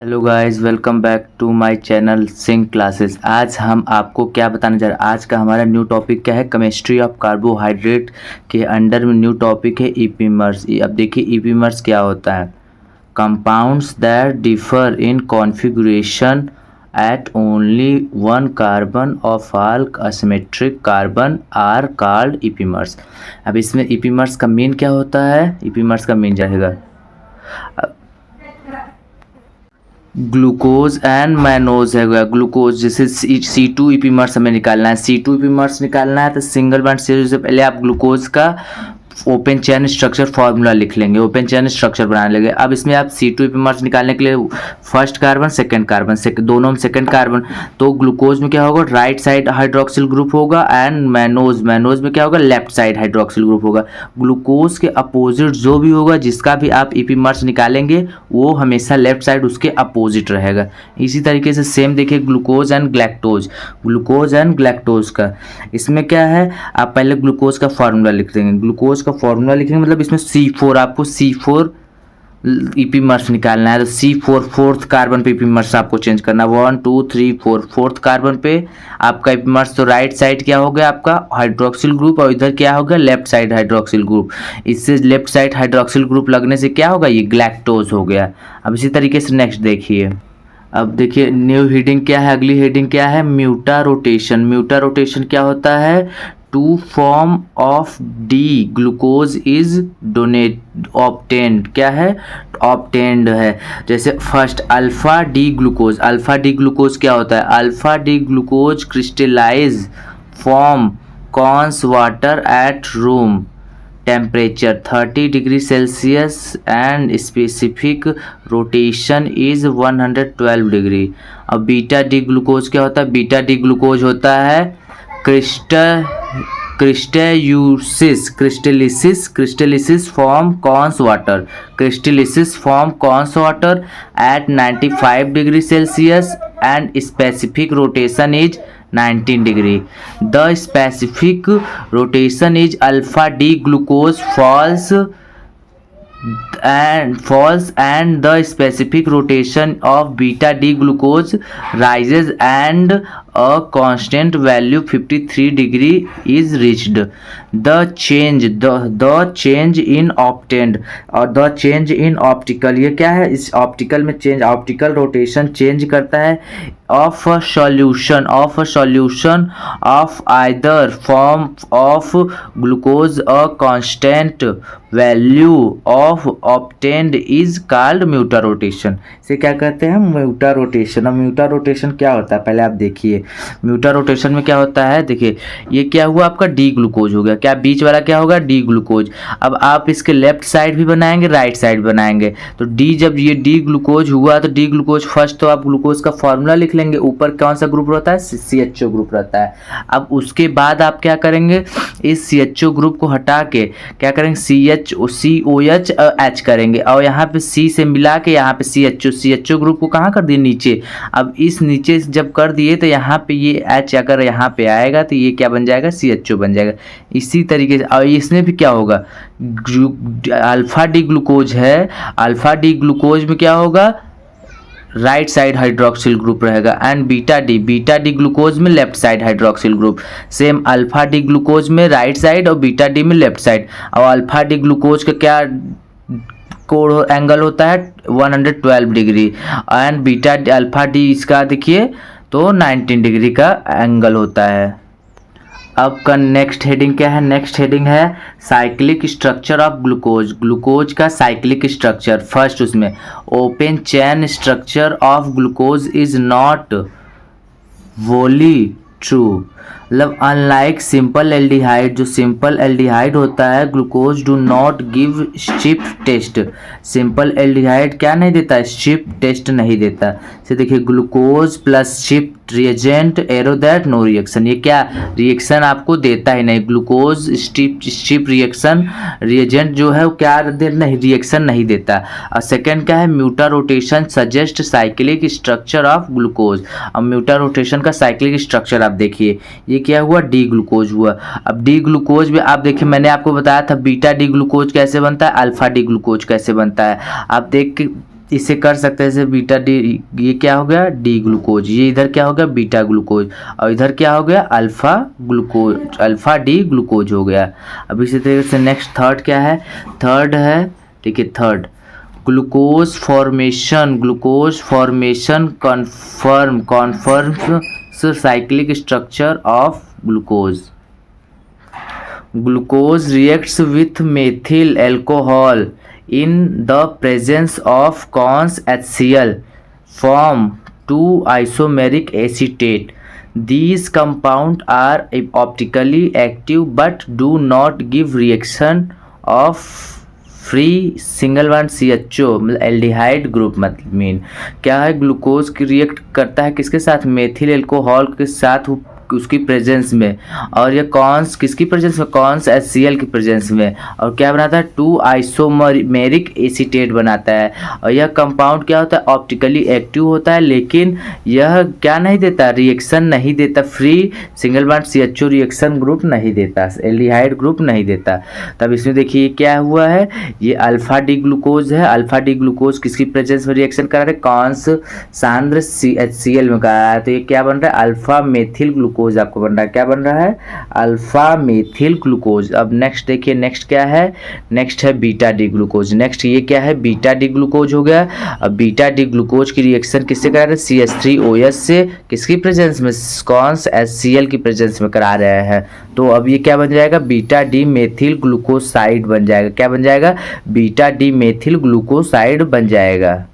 Hello guys, welcome back to my channel Singh classes. आज हम आपको क्या बताने जा रहे हैं। आज का हमारा न्यू टॉपिक क्या है, केमिस्ट्री ऑफ कार्बोहाइड्रेट के अंडर में न्यू टॉपिक है ईपीमर्स। अब देखिए ईपीमर्स क्या होता है। Compounds that differ in configuration at only one carbon of all asymmetric carbon are called epimers. अब इसमें ईपीमर्स का मीन क्या होता है, ईपीमर्स का मीन जाएगा ग्लूकोज एंड मैनोज है। ग्लूकोज जैसे C2 ईपीमर्स हमें निकालना है, C2 ईपीमर्स निकालना है तो सिंगल बॉन्ड से पहले आप ग्लूकोज का ओपन चेन स्ट्रक्चर फार्मूला लिख लेंगे, ओपन चेन स्ट्रक्चर बनाने लगे। अब इसमें आप C2 ईपीमर्स निकालने के लिए फर्स्ट कार्बन सेकंड कार्बन दोनों में सेकंड कार्बन, तो ग्लूकोज में क्या होगा, राइट साइड हाइड्रोक्सिल ग्रुप होगा एंड मैनोज में क्या होगा, लेफ्ट साइड हाइड्रोक्सिल ग्रुप होगा। ग्लूकोज के अपोजिट जो भी होगा, जिसका भी आप ईपीमर्स निकालेंगे वो हमेशा लेफ्ट साइड उसके अपोजिट रहेगा। इसी तरीके से सेम देखिए ग्लूकोज एंड ग्लैक्टोज का, इसमें क्या है, आप पहले ग्लूकोज का फार्मूला लिख देंगे। ग्लूकोज का फार्मूला लिखेंगे मतलब इसमें C4, आपको C4 ईपीमर्स निकालना है तो C4 फोर्थ कार्बन पे ईपीमर्स आपको चेंज करना है। 1 2 3 4 फोर्थ कार्बन पे आपका ईपीमर्स, तो राइट साइड क्या हो गया आपका हाइड्रोक्सिल ग्रुप और इधर क्या होगा लेफ्ट साइड हाइड्रोक्सिल ग्रुप। इससे लेफ्ट साइड हाइड्रोक्सिल ग्रुप लगने से क्या होगा, ये ग्लैक्टोज हो गया। अब इसी तरीके से नेक्स्ट देखिए, अब देखिए न्यू हेडिंग क्या है, अगली हेडिंग क्या है, म्यूटा रोटेशन। म्यूटा रोटेशन क्या होता है, two form of D glucose is donate obtained, क्या है ऑब्टेंड है। जैसे first alpha D glucose, alpha D glucose क्या होता है, alpha D glucose crystallize form conc water at room temperature 30 degree Celsius and specific rotation is 112 degree. अब beta D glucose क्या होता है, बीटा डी ग्लूकोज होता है crystallises form conc water at 95 degree Celsius and specific rotation is 19 degree. The specific rotation is alpha D glucose falls and the specific rotation of beta D glucose rises and a constant value 53 degree is reached. The change in obtained और the change in optical, ये क्या है, इस optical में change, optical rotation change करता है of a solution of either form of glucose a constant value of obtained is called mutarotation. इसे क्या कहते हैं, म्यूटा रोटेशन। अब म्यूटा रोटेशन क्या होता है पहले आप देखिए, म्यूटा रोटेशन में क्या होता है, देखिए ये क्या हुआ आपका डी ग्लूकोज हो गया, क्या बीच वाला क्या होगा डी ग्लूकोज। अब आप इसके लेफ्ट साइड भी बनाएंगे राइट साइड बनाएंगे, तो डी जब ये डी ग्लूकोज हुआ तो डी ग्लूकोज फर्स्ट तो आप ग्लूकोज का फॉर्मूला लिख लेंगे, ऊपर कौन सा ग्रुप रहता है, CHO ग्रुप रहता है। अब उसके बाद आप क्या करेंगे, इस CHO ग्रुप को हटा के क्या करेंगे, COH H करेंगे और यहाँ पे C से मिला के यहाँ पे CHO ग्रुप को कहाँ कर दिए, नीचे। अब इस नीचे जब कर दिए तो यहाँ पे ये H अगर यहाँ पे आएगा तो ये क्या बन जाएगा, CHO बन जाएगा। इसी तरीके से और इसमें भी क्या होगा, अल्फा डी ग्लूकोज है, अल्फा डी ग्लूकोज में क्या होगा, राइट साइड हाइड्रोक्सिल ग्रुप रहेगा एंड बीटा डी ग्लूकोज में left side hydroxyl group. Same alpha D glucose में राइट साइड और बीटा डी में लेफ्ट साइड। और अल्फा डी ग्लूकोज का क्या कोड एंगल होता है 112 degree and beta alpha D इसका देखिए तो 19 डिग्री का एंगल होता है। अब का नेक्स्ट हेडिंग क्या है, नेक्स्ट हेडिंग है cyclic structure of glucose. Glucose का साइक्लिक स्ट्रक्चर, फर्स्ट उसमें open chain structure of glucose is not wholly true, मतलब अनलाइक सिंपल एल्डिहाइड, जो सिंपल एल्डिहाइड होता है ग्लूकोज डू नॉट गिव शिफ्ट टेस्ट। सिंपल एल्डिहाइड क्या नहीं देता है, शिफ्ट टेस्ट नहीं देता। से देखिए ग्लूकोज प्लस शिफ्ट reagent arrow that no reaction, ये क्या रिएक्शन आपको देता ही नहीं। ग्लूकोज शिफ्ट रिएक्शन रिएजेंट जो है वो क्या नहीं रिएक्शन नहीं देता। और सेकेंड क्या है, mutarotation suggest cyclic structure of glucose. अब म्यूटा रोटेशन का साइक्लिक स्ट्रक्चर आप देखिए, ये क्या हुआ, डी ग्लूकोज हुआ। अब डी ग्लूकोज में आप देखिए मैंने आपको बताया था बीटा डी ग्लूकोज कैसे बनता है, अल्फा डी ग्लूकोज कैसे बनता है। आप देख इसे कर सकते हैं जैसे बीटा डी, ये क्या हो गया डी ग्लूकोज, ये इधर क्या हो गया बीटा ग्लूकोज, और इधर क्या हो गया alpha glucose, alpha D glucose हो गया। अब इसी तरीके से नेक्स्ट थर्ड क्या है, थर्ड है देखिए third glucose formation confirms cyclic structure of glucose. Glucose reacts with methyl alcohol in the presence of cons HCl form 2 isomeric acetate. These compounds are optically active but do not give reaction of free single bond CHO मतलब aldehyde group. मतलब mean क्या है, glucose की react करता है किसके साथ, methyl alcohol के साथ उसकी प्रेजेंस में, और ये कॉन्स किसकी प्रेजेंस में, कॉन्स HCl की प्रेजेंस में, और क्या बनाता है 2 आइसोमेरिक एसीटेट बनाता है। और यह कंपाउंड क्या होता है, ऑप्टिकली एक्टिव होता है, लेकिन यह क्या नहीं देता, रिएक्शन नहीं देता, free single bond CHO reaction group नहीं देता, एल्डिहाइड ग्रुप नहीं देता। तब इसमें देखिए क्या हुआ है, ये अल्फा डी ग्लूकोज है, अल्फा डी ग्लूकोज किसकी प्रेजेंस में रिएक्शन कर रहा है, कॉन्स सांद्र HCl में कर रहा है, तो ये क्या बन रहा है अल्फा मेथिल ग्लूकोज आपको बन रहा है, क्या बन रहा है अल्फा मेथिल ग्लूकोज। अब नेक्स्ट देखिए, नेक्स्ट क्या है, नेक्स्ट है बीटा डी ग्लूकोज। नेक्स्ट ये क्या है, बीटा डी ग्लूकोज हो गया। अब बीटा डी ग्लूकोज की रिएक्शन किससे करा रहे हैं, CH3OH से, किसकी प्रेजेंस में, कॉन्स HCl की प्रेजेंस में करा रहे हैं। तो अब ये क्या बन जाएगा, बीटा डी मेथिल ग्लूकोसाइड बन जाएगा, क्या बन जाएगा बीटा डी मेथिल ग्लूकोसाइड बन जाएगा।